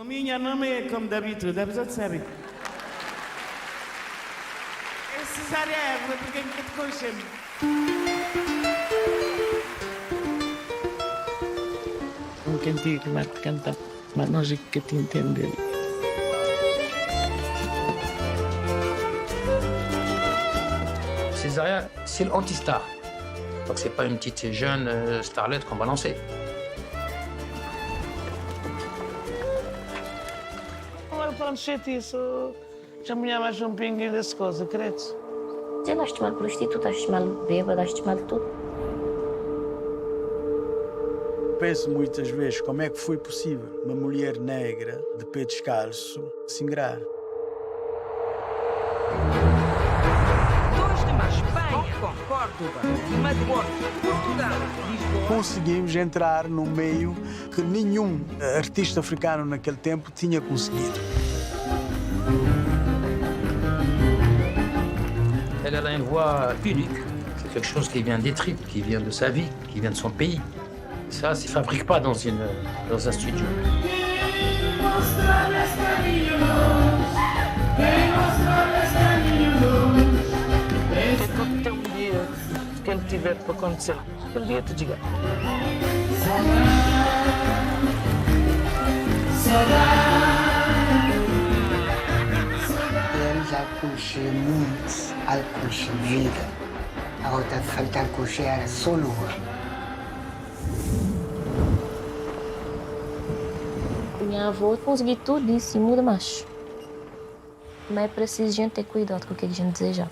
A minha não é como d'habitude, apesar de saber. É cesárea, porque é que te conchame? Um cantigo que Marco canta, mas nós é que te entender. Césaria, c'est l'anti-star. Donc c'est pas une petite jeune starlette qu'on va lancer. Agora pronto, isso. Já me mais um pinguinho dessa coisa, credo. Eu acho mal prostituta, acho mal bêbada, acho mal tudo. Penso muitas vezes como é que foi possível uma mulher negra de pé descalço se ingrar. 2 de março, Espanha, com Córdoba, Madrid, Portugal, Lisboa. Conseguimos entrar num meio que nenhum artista africano naquele tempo tinha conseguido. Elle a une voix unique. C'est quelque chose qui vient des tripes, qui vient de sa vie, qui vient de son pays. Ça, ça ne fabrique pas dans un studio. Até um dia, quando tiver para acontecer, aquele dia te diga. Eu já curti muito, ao curti vida. Agora está faltando curtir era só lua. Minha avó conseguiu tudo isso e muda mais. Mas é preciso a gente ter cuidado com o que a gente deseja.